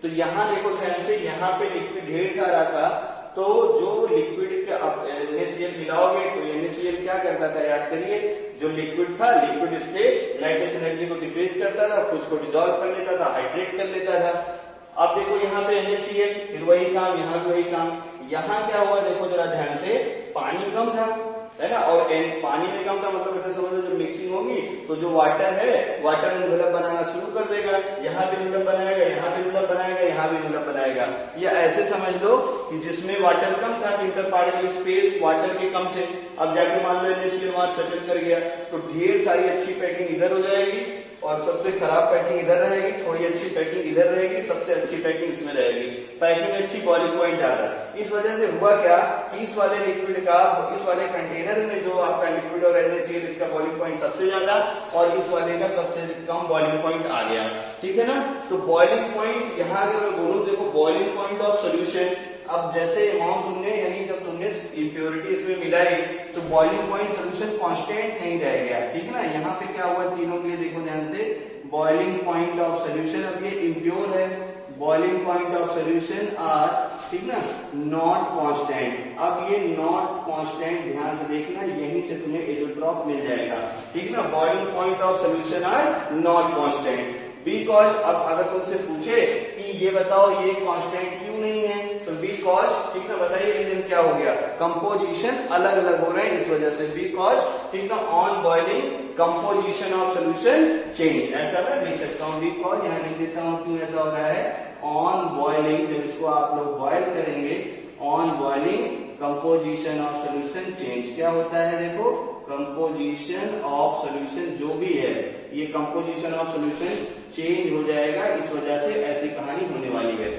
S1: तो यहाँ देखो ध्यान से, यहाँ पे लिक्विड ढेर सारा था, तो जो लिक्विड का आप NaCl मिलाओगे तो NaCl क्या करता था, याद करिए, जो लिक्विड था, लिक्विड इसके लाइटनेस एनर्जी को डिक्रीज करता था, कुछ को डिसॉल्व कर लेता था, हाइड्रेट कर लेता था। अब देखो यहाँ पे NaCl, फिर वही काम, यहाँ भी वही काम। यहाँ क्या हुआ देखो जरा ध्यान से, पानी कम था, है ना, और पानी में कम था, मतलब ऐसे समझो जब मिक्सिंग होगी तो जो वाटर है, वाटर एनवेलप बनाना शुरू कर देगा, यहाँ भी एनवेलप बनाएगा, यहाँ भी एनवेलप बनाएगा, यहाँ भी एनवेलप बनाएगा। या ऐसे समझ लो कि जिसमें वाटर कम था, इंटर पार्टिकल स्पेस वाटर के कम थे, अब जाके मान लो NaCl वहां सेटल कर गया, तो ढेर सारी अच्छी पैकिंग इधर हो जाएगी और सबसे खराब पैकिंग इधर रहेगी, थोड़ी अच्छी पैकिंग इधर रहेगी, सबसे अच्छी पैकिंग इसमें रहेगी। पैकिंग अच्छी, बॉइलिंग पॉइंट ज्यादा। इस वजह से हुआ क्या कि इस वाले लिक्विड का, इस वाले कंटेनर में जो आपका लिक्विड और NaCl, इसका बॉइलिंग पॉइंट सबसे ज्यादा और इस वाले का सबसे कम बॉइलिंग पॉइंट आ गया, ठीक है ना। तो बॉइलिंग पॉइंट यहाँ अगर मैं बोलूं, देखो बॉइलिंग पॉइंट ऑफ सोल्यूशन, अब जैसे अमाउंट तुमने, यानी जब तुमने इम्प्योरिटी इसमें मिलाई तो बॉइलिंग पॉइंट सोल्यूशन कांस्टेंट नहीं रह गया, ठीक है ना। यहाँ पे क्या हुआ, तीनों के लिए देखो ध्यान से, बॉइलिंग पॉइंट ऑफ सोल्यूशन, अब ये इम्प्योर है, boiling point of solution are, ठीक ना, नॉट कांस्टेंट। अब ये नॉट कांस्टेंट ध्यान से देखना, यहीं से तुम्हें एडोट्रॉप मिल जाएगा, ठीक ना। Boiling point of solution are not constant because, अब अगर तुमसे पूछे कि ये बताओ ये कांस्टेंट क्यों नहीं है, तो बिकॉज, ठीक ना, बताइए रीजन क्या हो गया, कंपोजिशन अलग अलग हो रहे हैं इस वजह से, बिकॉज, ठीक ना, on boiling composition of solution change, ऐसा मैं लिख सकता हूँ। बिकॉज यहाँ लिख देता हूँ क्यों ऐसा हो रहा है, ऑन बॉइलिंग, जब इसको आप लोग बॉइल करेंगे, on boiling composition of solution change. क्या होता है देखो, कंपोजिशन ऑफ सोल्यूशन जो भी है, ये कंपोजिशन ऑफ सोल्यूशन चेंज हो जाएगा, इस वजह से ऐसी कहानी होने वाली है।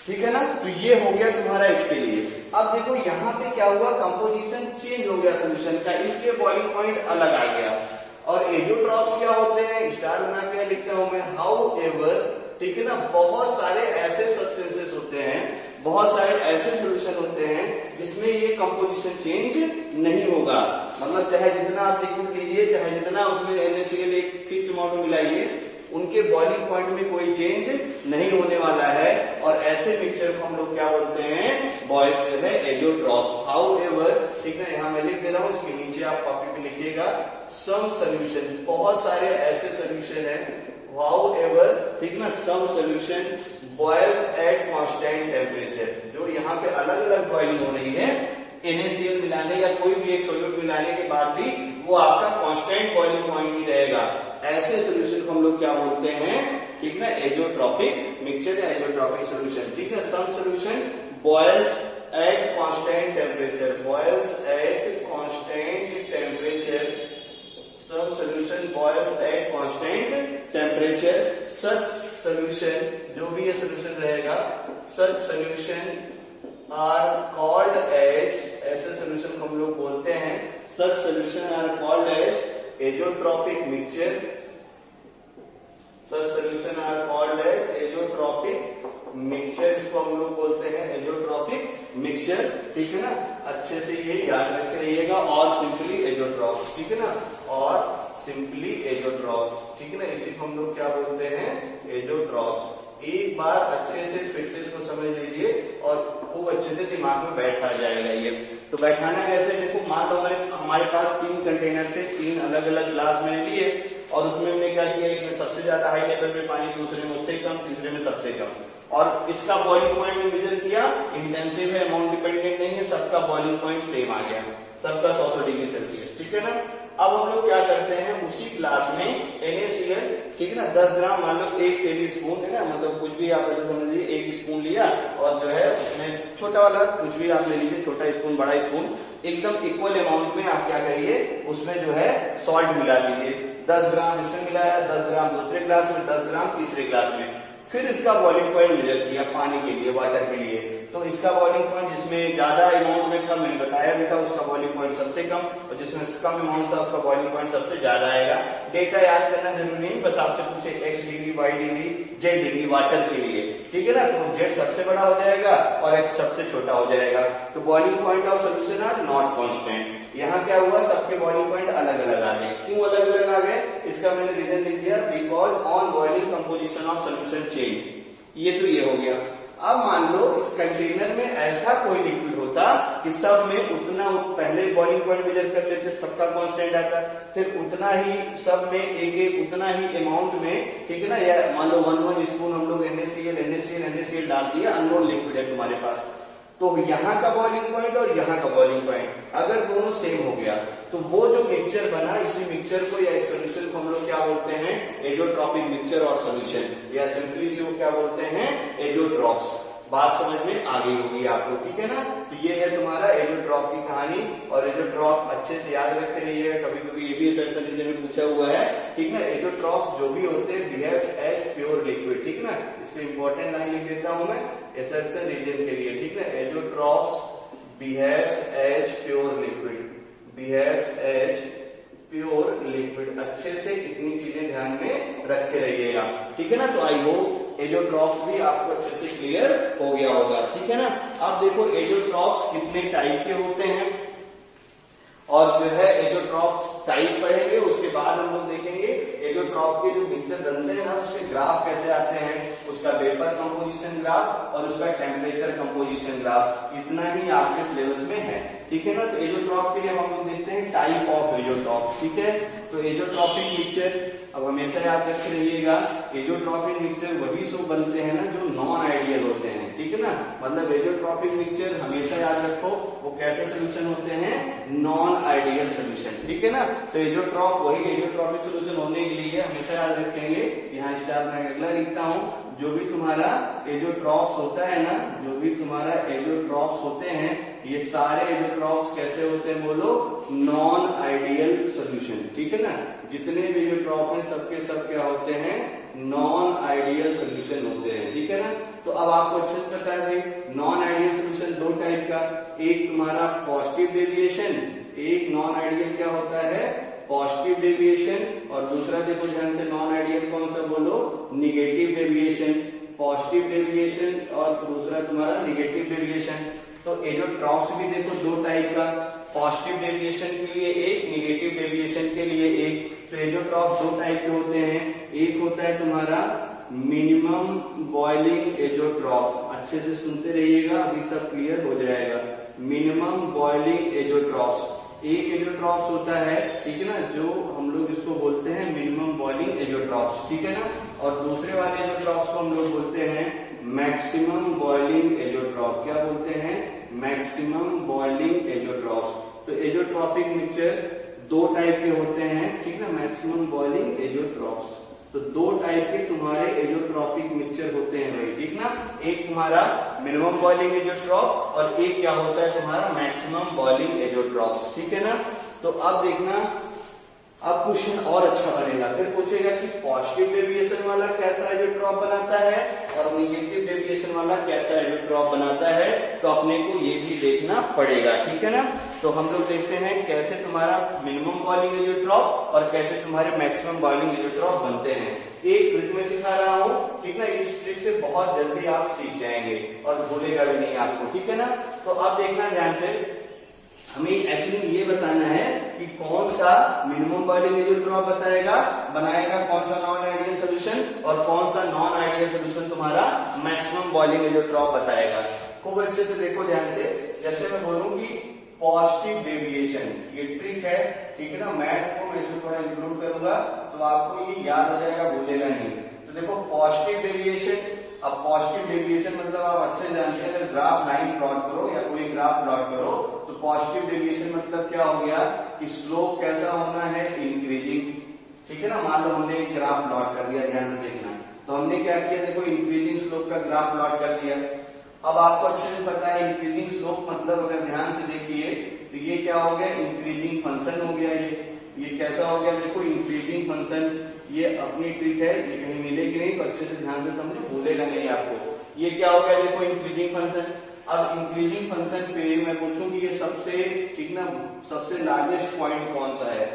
S1: ठीक है ना। तो ये हो गया तुम्हारा इसके लिए। अब देखो यहाँ पे क्या हुआ, कंपोजिशन चेंज हो गया सोल्यूशन का, इसलिए बॉइलिंग पॉइंट अलग आ गया। और एजियोट्रॉप्स क्या होते हैं, स्टार बना के लिखता हूं मैं, हाउ एवर, ठीक है ना। बहुत सारे ऐसे सब्सटेंसेस होते हैं, बहुत सारे ऐसे सोल्यूशन होते हैं जिसमें ये कंपोजिशन चेंज नहीं होगा। मतलब चाहे जितना आप लिक्विड लीजिए, चाहे जितना उसमें NaCl एक फिक्स अमाउंट में मिलाइए, उनके बॉइलिंग पॉइंट में कोई चेंज नहीं होने वाला है। और ऐसे मिक्सचर को हम लोग क्या बोलते हैं, बॉइल है एजियोट्रॉप्स। हाउ एवर, ठीक है, यहाँ मैं लिख दे रहा हूँ, इसके नीचे आप कॉपी पे लिखिएगा, सम सोल्यूशन, बहुत सारे ऐसे सोल्यूशन है, हाउ एवर, ठीक ना, some solution boils at constant temperature, जो यहाँ पे अलग अलग बॉइलिंग हो रही है, NaCl मिलाने या कोई भी एक सॉल्यूट मिलाने के बाद भी वो आपका कांस्टेंट बॉइलिंग पॉइंट ही रहेगा। ऐसे सोल्यूशन को हम लोग क्या बोलते हैं, ठीक ना, एजियोट्रॉपिक मिक्सचर या एजियोट्रॉपिक सोल्यूशन, ठीक है। Some solution boils at constant temperature, boils at constant temperature, some solution boils at constant temperature, such solution, जो भी ये solution रहेगा, such solution are called as, ऐसे solution को हम लोग बोलते हैं, such solution are called as azeotropic mixture, such solution are called as azeotropic mixture, इसको हम लोग बोलते हैं एजियोट्रॉपिक मिक्सचर, ठीक है ना। अच्छे से ये याद रख रहिएगा, और सिंपली एजियोट्रॉप्स, ठीक है ना, और सिंपली एजियोट्रॉप्स, ठीक है ना, इसी को हम लोग क्या बोलते हैं, एजियोट्रॉप्स। एक बार अच्छे से फिर से इसको समझ लीजिए और खूब अच्छे से दिमाग में बैठा जाएगा ये। तो बैठाना कैसे, देखो मान लो हमारे पास 3 कंटेनर थे, 3 अलग अलग ग्लास मैंने लिए, और उसमें हमने क्या किया, एक में सबसे ज्यादा हाई लेवल पे पानी, दूसरे में उससे कम, तीसरे में सबसे कम, और इसका बॉइलिंग पॉइंट में मेजर किया, इंटेंसिव है, अमाउंट डिपेंडेंट नहीं है, सबका बॉइलिंग पॉइंट सेम आ गया, सबका 100 डिग्री सेल्सियस, ठीक है ना। अब हम लोग क्या करते हैं, उसी ग्लास में NaCl, ठीक है ना, 10 ग्राम, मान लो 1 टेबल स्पून है ना, मतलब कुछ भी आप ऐसे समझ लीजिए, 1 स्पून लिया, और जो है उसमें छोटा वाला कुछ भी आप ले लीजिए, छोटा स्पून बड़ा स्पून, एकदम इक्वल अमाउंट में आप क्या करिए, उसमें जो है सॉल्ट मिला दीजिए। 10 ग्राम इसमें मिलाया, 10 ग्राम दूसरे ग्लास में, 10 ग्राम तीसरे ग्लास में, फिर इसका बॉइलिंग पॉइंट मेजर किया पानी के लिए, वाटर के लिए। तो इसका बॉइलिंग पॉइंट जिसमें ज्यादा अमाउंट में था, मैंने बताया भी था, उसका बॉइलिंग पॉइंट सबसे कम, और जिसमें कम अमाउंट था उसका बॉइलिंग पॉइंट सबसे ज्यादा आएगा। डेटा याद करना जरूरी नहीं, बस आपसे पूछे x degree, y degree, z degree water के लिए, ठीक है ना, तो z सबसे बड़ा हो जाएगा और x सबसे छोटा हो जाएगा। तो boiling point of solution are not constant. यहाँ क्या हुआ, सबके बॉइलिंग पॉइंट अलग अलग आ गए। क्यों अलग अलग आ गए, इसका मैंने रीजन लिख दिया, because on boiling composition of solution change. ये तो ये हो गया। अब मान लो इस कंटेनर में ऐसा कोई लिक्विड होता कि सब में उतना, पहले बॉइलिंग पॉइंट मेजर कर लेते, सबका कांस्टेंट आता, फिर उतना ही सब में एक उतना ही अमाउंट में, ठीक है ना, या मान लो 1 स्पून हम लोग NaCl डाल दिया, अननोन लिक्विड है तुम्हारे पास, तो यहाँ का बॉइलिंग पॉइंट और यहाँ का बॉइलिंग पॉइंट अगर दोनों सेम हो गया, तो वो जो मिक्सचर बना, इसी मिक्सचर को या इस सोल्यूशन को हम लोग क्या बोलते हैं, एजियोट्रॉपिक मिक्सचर और सोल्यूशन, या सिंपली से वो क्या बोलते हैं, एजियोट्रॉप्स। बात समझ में आ गई होगी आपको, ठीक है ना। तो ये है तुम्हारा एजियोट्रॉप की कहानी, और एजियोट्रॉप अच्छे से याद रखते रहिएगा, कभी कभी ये भी सेक्शन में पूछा हुआ है, ठीक ना। एजियोट्रॉप्स जो भी होते हैं बिहेव्स एज प्योर लिक्विड, ठीक ना, इसको इंपॉर्टेंट लाइन लिख देता हूं मैं एसर्शन रीजन के लिए, ठीक है। Azeotropes behaves as pure liquid, behaves as pure liquid. अच्छे से इतनी चीजें ध्यान में रखे रहिएगा, ठीक है ना। तो आई होप एजियोट्रॉप्स भी आपको अच्छे से क्लियर हो गया होगा, ठीक है ना। अब देखो एजियोट्रॉप्स कितने टाइप के होते हैं, और जो है एजियोट्रॉप्स टाइप पढ़ेंगे, उसके बाद हम लोग देखेंगे एजियोट्रॉप के जो मिक्सचर बनते हैं ना, उसके ग्राफ कैसे आते हैं, उसका वेपर कंपोजिशन ग्राफ और उसका टेम्परेचर कंपोजिशन ग्राफ, इतना ही आपके सिलेबस में है, ठीक है ना। तो एजियोट्रॉप के लिए हम लोग देखते हैं टाइप ऑफ एजियोट्रॉप, ठीक है। तो एजियोट्रॉपिक मिक्सचर अब हमेशा याद रखे रहिएगा, एजियोट्रॉपिक मिक्सचर वही सब बनते हैं ना जो नॉन आइडियल होते हैं, ठीक है ना। मतलब एजियोट्रॉपिक मिक्सचर हमेशा याद रखो, वो कैसे सोल्यूशन होते हैं, नॉन आइडियल सोल्यूशन, ठीक है ना। तो एजियोट्रॉप वही एजियोट्रॉपिक सोल्यूशन होने के लिए हमेशा याद रखेंगे, यहाँ स्टार मैं अगला लिखता हूँ, जो भी तुम्हारा एजियोट्रॉप्स होता है ना, जो भी तुम्हारा एजियोट्रॉप्स होते हैं, ये सारे एजियोट्रॉप्स कैसे होते हैं, बोलो, नॉन आइडियल सोल्यूशन, ठीक है ना। जितने भी एजियोट्रॉप हैं सबके सब क्या होते हैं, नॉन आइडियल सोल्यूशन होते हैं, ठीक है ना। तो अब आपको अच्छे से पता है भाई नॉन आइडियल सोल्यूशन दो टाइप का, एक तुम्हारा पॉजिटिव डेविएशन, एक नॉन आइडियल क्या होता है पॉजिटिव डेविएशन, और दूसरा देखो ध्यान से नॉन आइडियल कौन सा बोलो निगेटिव डेविएशन, पॉजिटिव डेविएशन और दूसरा तुम्हारा निगेटिव डेविएशन। तो एजोट्रॉफ्स भी देखो दो टाइप का, पॉजिटिव डेविएशन के लिए एक, निगेटिव डेविएशन के लिए एक। तो एजोट्रॉफ दो टाइप के होते हैं, एक होता है तुम्हारा मिनिमम बॉइलिंग एजोट्रॉफ, अच्छे से सुनते रहिएगा अभी सब क्लियर हो जाएगा। मिनिमम बॉइलिंग एजोट्रॉफ्स एक एजोट्रॉफ्स होता है, ठीक है ना, जो हम लोग इसको बोलते हैं मिनिमम बॉइलिंग एजोट्रॉफ्स, ठीक है ना। और दूसरे वाले एजोट्रॉफ्स को हम लोग बोलते हैं मैक्सिमम बॉइलिंग एजोट्रॉफ, क्या बोलते हैं मैक्सिमम बॉइलिंग एजोट्रॉफ्स। तो एजोट्रॉपिक मिक्सचर दो टाइप के होते हैं, ठीक है, मैक्सिमम बॉइलिंग एजोट्रॉफ्स। तो दो टाइप के तुम्हारे एजोट्रॉपिक मिक्सचर होते हैं भाई, ठीक ना, एक तुम्हारा मिनिमम बॉइलिंग एजोट्रॉफ और एक क्या होता है तुम्हारा मैक्सिमम बॉइलिंग एजोट्रॉफ्स, ठीक है ना। तो अब देखना अब क्वेश्चन और अच्छा बनेगा, फिर पूछेगा कि पॉजिटिव डेविएशन वाला कैसा एजोट्रॉफ बनाता है और निगेटिव डेविएशन वाला कैसा एजोट्रॉफ बनाता है, तो अपने को ये भी देखना पड़ेगा, ठीक है ना। तो हम लोग देखते हैं कैसे तुम्हारा मिनिमम बॉइलिंग एजोट्रॉफ और कैसे तुम्हारे मैक्सिमम बॉइलिंग एजोट्रॉफ बनते हैं। एक ट्रिक में सिखा रहा हूँ, ठीक ना, इस ट्रिक से बहुत जल्दी आप सीख जाएंगे और भूलेगा भी नहीं आपको, ठीक है ना। तो अब देखना ध्यान से, हमें एक्चुअली ये बताना है कि कौन सा मिनिमम बॉइलिंग एजोट्रॉफ बनाएगा कौन सा नॉन आइडियल सोल्यूशन और कौन सा नॉन आइडियल सोल्यूशन तुम्हारा मैक्सिमम बॉइलिंग एजोट्रॉफ बताएगा। खूब अच्छे से देखो ध्यान से, जैसे मैं बोलूं कि पॉजिटिव डेविएशन, ये ट्रिक है, ठीक है ना, मैथ को मैं इसमें थोड़ा इंक्लूड करूंगा तो आपको ये याद हो जाएगा, भूलेगा नहीं। तो देखो पॉजिटिव डेविएशन, अब पॉजिटिव डेविएशन मतलब आप अच्छे जानते हैं, अगर ग्राफ लाइन प्लॉट करो या कोई ग्राफ प्लॉट करो तो पॉजिटिव डेविएशन मतलब क्या हो गया कि स्लोप कैसा होना है इंक्रीजिंग, ठीक है ना। मान लो हमने एक ग्राफ प्लॉट कर दिया, ध्यान से देखना, तो हमने क्या किया देखो इंक्रीजिंग स्लोप का ग्राफ प्लॉट कर दिया। अब आपको अच्छे से पता है इंक्रीजिंग स्लोप मतलब, अगर ध्यान से देखिए तो ये क्या हो गया इंक्रीजिंग फंक्शन हो गया, ये कैसा हो गया देखो इंक्रीजिंग फंक्शन। ये अपनी ट्रिक है, ये कहीं मिलेगी नहीं तो अच्छे से ध्यान से समझो, भूलेगा नहीं आपको। ये क्या हो गया देखो इंक्रीजिंग फंक्शन। अब इंक्रीजिंग फंक्शन पे मैं पूछूं कि ये सबसे, ठीक ना, सबसे लार्जेस्ट पॉइंट कौन सा है,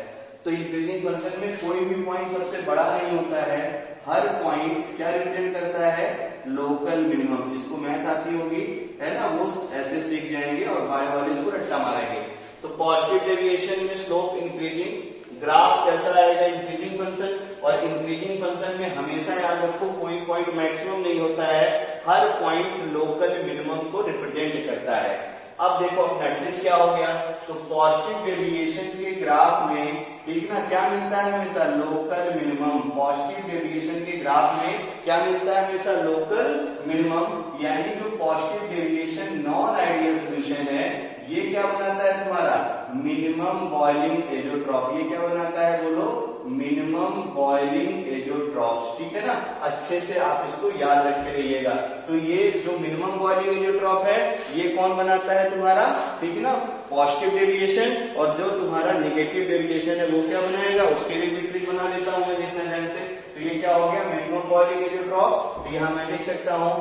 S1: तो इंक्रीजिंग फंक्शन में कोई भी पॉइंट सबसे बड़ा नहीं होता है, हर पॉइंट क्या रिप्रेजेंट करता है लोकल मिनिमम। जिसको मैथ आती होगी है ना वो ऐसे सीख जाएंगे और बाय वाले इसको रट्टा मारेंगे। तो पॉजिटिव डेविएशन में स्लोप इंक्रीजिंग, ग्राफ कैसा आएगा इंक्रीजिंग फंक्शन, और इंक्रीजिंग फंक्शन में हमेशा याद रखो कोई पॉइंट मैक्सिमम नहीं होता है, हर पॉइंट लोकल मिनिमम को रिप्रेजेंट करता है। अब देखो अपना ट्रिक क्या हो गया, तो पॉजिटिव डेविएशन के ग्राफ में, ठीक ना, क्या मिलता है हमेशा लोकल मिनिमम। पॉजिटिव डेविएशन के ग्राफ में क्या मिलता है हमेशा लोकल मिनिमम, यानी जो positive deviation non ideal solution है ये क्या बनाता है तुम्हारा मिनिमम बॉइलिंग एजोट्रॉफ। ये क्या बनाता है बोलो मिनिमम बॉइलिंग एजोट्रॉफ, ठीक है ना। अच्छे से आप इसको याद रखते रहिएगा। तो ये जो मिनिमम बॉइलिंग एजोट्रॉफ है ये कौन बनाता है तुम्हारा, ठीक है ना, पॉजिटिव डेविएशन, और जो तुम्हारा निगेटिव डेविएशन है वो क्या बनाएगा, उसके लिए भी ट्रिक बना लेता हूं मैं, देखना ध्यान से। तो ये क्या हो गया मिनिमम बॉइलिंग एजोट्रॉफ, तो यहां मैं लिख सकता हूं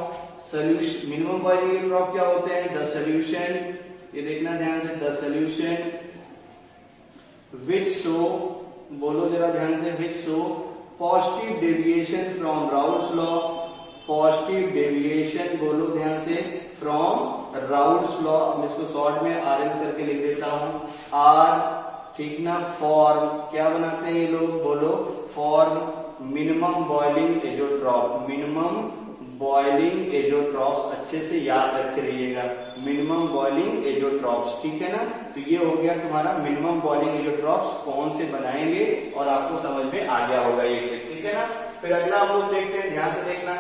S1: सोल्यूशन। मिनिमम बॉइलिंग एजोट्रॉफ क्या होते हैं द सोल्यूशन, ये देखना ध्यान से, द सोल्यूशन विच शो, बोलो जरा ध्यान से, which show positive deviation from Raoult's law, positive deviation बोलो ध्यान से फ्रॉम राउल्स लॉ। मैं इसको शॉर्ट में आरएल करके लिख देता हूं, आर, ठीक ना, फॉर्म क्या बनाते हैं ये लोग बोलो form minimum boiling azeotrope, minimum boiling azeotropes, अच्छे से याद रखे रहिएगा मिनिमम बॉइलिंग एजोट्रॉफ्स, ठीक है ना। तो ये हो गया तुम्हारा मिनिमम बॉइलिंग एजोट्रॉफ्स कौन से बनाएंगे और आपको समझ में आ गया होगा ये, ठीक है ना। फिर अगला हम लोग देखते हैं, ध्यान से देखना,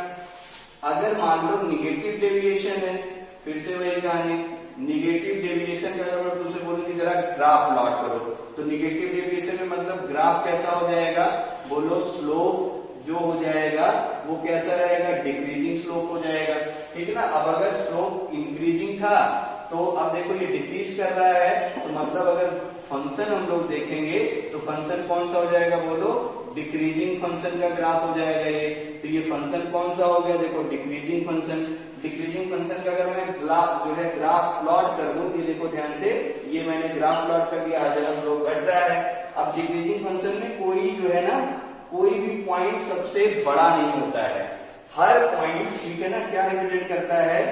S1: अगर मान लो निगेटिव डेविएशन है, फिर से वही कहानी, निगेटिव डेविएशन का अगर मैं तुमसे बोलूं कि जरा ग्राफ प्लॉट करो, तो निगेटिव डेविएशन में मतलब ग्राफ कैसा हो जाएगा बोलो स्लोप जो हो जाएगा वो कैसा रहेगा डिक्रीजिंग स्लोप हो जाएगा, ठीक है ना। अब अगर स्लोप इंक्रीजिंग था तो अब देखो ये डिक्रीज कर रहा है, तो मतलब अगर फंक्शन हम लोग देखेंगे तो फंक्शन कौन सा हो जाएगा बोलो डिक्रीजिंग फंक्शन का ग्राफ हो जाएगा ये। ये फंक्शन कौन सा हो गया, देखो डिक्रीजिंग फंक्शन। डिक्रीजिंग फंक्शन का अगर मैं ग्राफ प्लॉट कर दूं, ये देखो ध्यान से, ये मैंने ग्राफ प्लॉट कर दिया, आज स्लोप घट रहा है। अब डिक्रीजिंग फंक्शन में कोई जो है ना, कोई भी पॉइंट सबसे बड़ा नहीं होता है। हर पॉइंट, ठीक है ना, क्या रिप्रेजेंट करता है,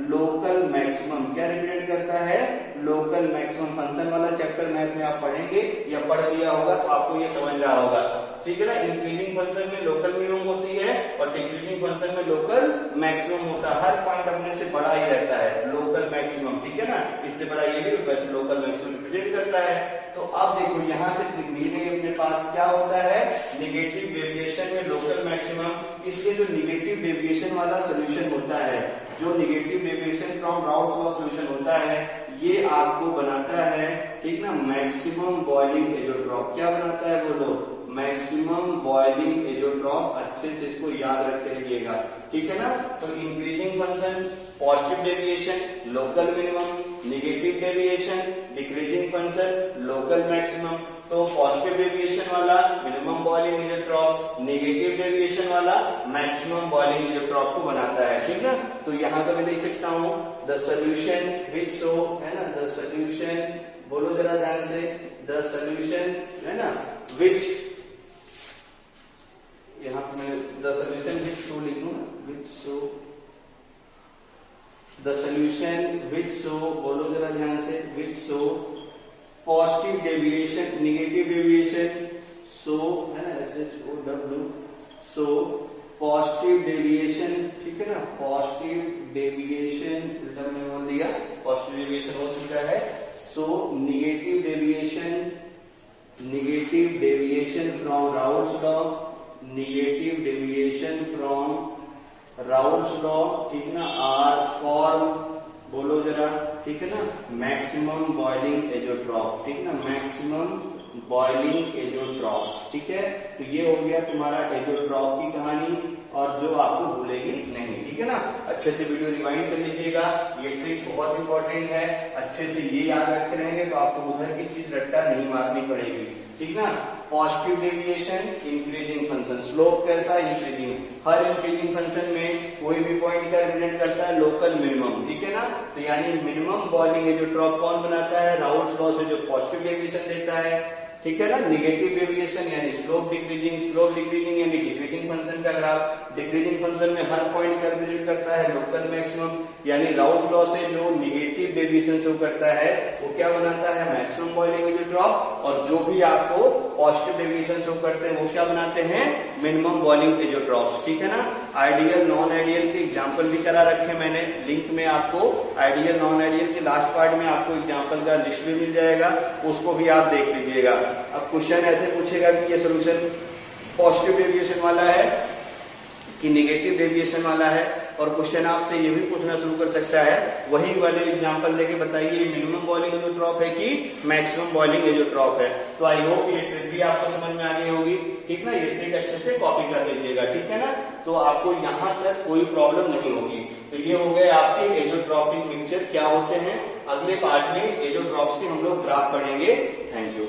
S1: लोकल मैक्सिमम। क्या रिप्रेजेंट करता है, लोकल मैक्सिमम। फंक्शन वाला चैप्टर मैथ में आप पढ़ेंगे या पढ़ लिया होगा तो आपको ये समझ रहा होगा, ठीक है ना। इंक्रीजिंग फंक्शन में लोकल मिनिमम होती है और डिक्रीजिंग फंक्शन में लोकल मैक्सिमम होता है। हर पॉइंट अपने से बड़ा ही रहता है, लोकल मैक्सिमम, ठीक है ना। इससे बड़ा ये भी वैसे लोकल मैक्सिमम रिप्रेजेंट करता है। तो अब देखो यहां से ट्रिक मिल गई अपने पास। क्या होता है, निगेटिव डेविएशन में लोकल मैक्सिमम। इसलिए जो निगेटिव डेविएशन वाला सोल्यूशन होता है, जो negative deviation from Raoult's law solution होता है, ये आपको बनाता है, ठीक ना, मैक्सिमम बॉइलिंग एजोट्रॉप। क्या बनाता है बोलो, मैक्सिमम बॉइलिंग एजोट्रॉप। अच्छे से इसको याद रख के रखिएगा, ठीक है ना। तो increasing function positive deviation local minimum, negative deviation decreasing function local maximum. तो पॉजिटिव डेविएशन वाला minimum boiling azeotrope, negative deviation वाला मैक्सिमम बॉइलिंग एजोट्रॉप को बनाता है, ठीक है। तो यहां से मैं लिख सकता हूं द सोल्यूशन विच शो, है ना, द सोल्यूशन, बोलो जरा ध्यान से, द सोल्यूशन, है ना, विच, यहां पे मैं द सोल्यूशन विच शो लिख लूं, which show, the solution which show, बोलो जरा ध्यान से, which show positive deviation, negative deviation, so, है ना, SHOW, सो पॉजिटिव डेविएशन, ठीक है ना, पॉजिटिव डेविएशन, उल्टा मैंने बोल दिया, पॉजिटिव डेविएशन हो चुका है। So negative deviation, negative deviation from Raoult's law, negative deviation from Raoult's law, ठीक ना, आर फॉर, बोलो जरा, ठीक है ना, मैक्सिमम बॉइलिंग एजोट्रॉप, ठीक ना, मैक्सिमम बॉइलिंग एजोट्रॉप, ठीक है। तो ये हो गया तुम्हारा एजोट्रॉप की कहानी, और जो आपको भूलेगी नहीं, ठीक है ना। अच्छे से वीडियो रिवाइंड कर लीजिएगा, ये ट्रिक बहुत इंपॉर्टेंट है। अच्छे से ये याद रखे रहेंगे तो आपको उधर की चीज रट्टा नहीं मारनी पड़ेगी, ठीक ना। Positive deviation increasing function, slope कैसा, इंक्रीजिंग। हर इंक्रीजिंग फंक्शन में कोई भी पॉइंट का रिप्रेजेंट करता है लोकल मिनिमम, ठीक है ना। तो यानी मिनिमम बॉइलिंग एजोट्रॉप कौन बनाता है, राउल्स लॉ से जो पॉजिटिव डेविएशन देता है, ठीक है ना। निगेटिव डेविएशन यानी स्लोप डिक्रीजिंग यानी डिक्रीजिंग फंक्शन का ग्राफ। डिक्रीजिंग फंक्शन में हर पॉइंट का रिप्रेजेंट करता है लोकल मैक्सिमम, यानी राउल्स लॉ से जो निगेटिव डेविएशन शो करता है वो क्या बनाता है, मैक्सिमम बॉइलिंग एजोट्रॉप। और जो भी आपको पॉजिटिव डेविएशन शो करते हैं वो क्या बनाते हैं, मिनिमम बॉइलिंग एजोट्रॉप, ठीक है ना। आइडियल नॉन आइडियल के एग्जाम्पल भी करा रखे मैंने, लिंक में आपको आइडियल नॉन आइडियल के लास्ट पार्ट में आपको एग्जाम्पल का लिस्ट भी मिल जाएगा, उसको भी आप देख लीजिएगा। अब क्वेश्चन ऐसे पूछेगा कि ये सोल्यूशन पॉजिटिव डेविएशन वाला है कि नेगेटिव डेविएशन वाला है, और क्वेश्चन आपसे ये भी पूछना शुरू कर सकता है, वही वाले एग्जांपल देके बताइए मिनिमम बॉइलिंग एजोट्रॉप है कि मैक्सिमम बॉइलिंग एजोट्रॉप है। तो आई होप ये ट्रिक भी आपको समझ में आ गई होगी, ठीक ना। ये ट्रिक अच्छे से कॉपी कर लीजिएगा, ठीक है ना। तो आपको यहाँ तक कोई प्रॉब्लम नहीं होगी। तो ये हो गए आपके एजोट्रॉपिक मिक्सचर क्या होते हैं। अगले पार्ट में एजोट्रॉप्स के हम लोग ग्राफ पढ़ेंगे। Thank you.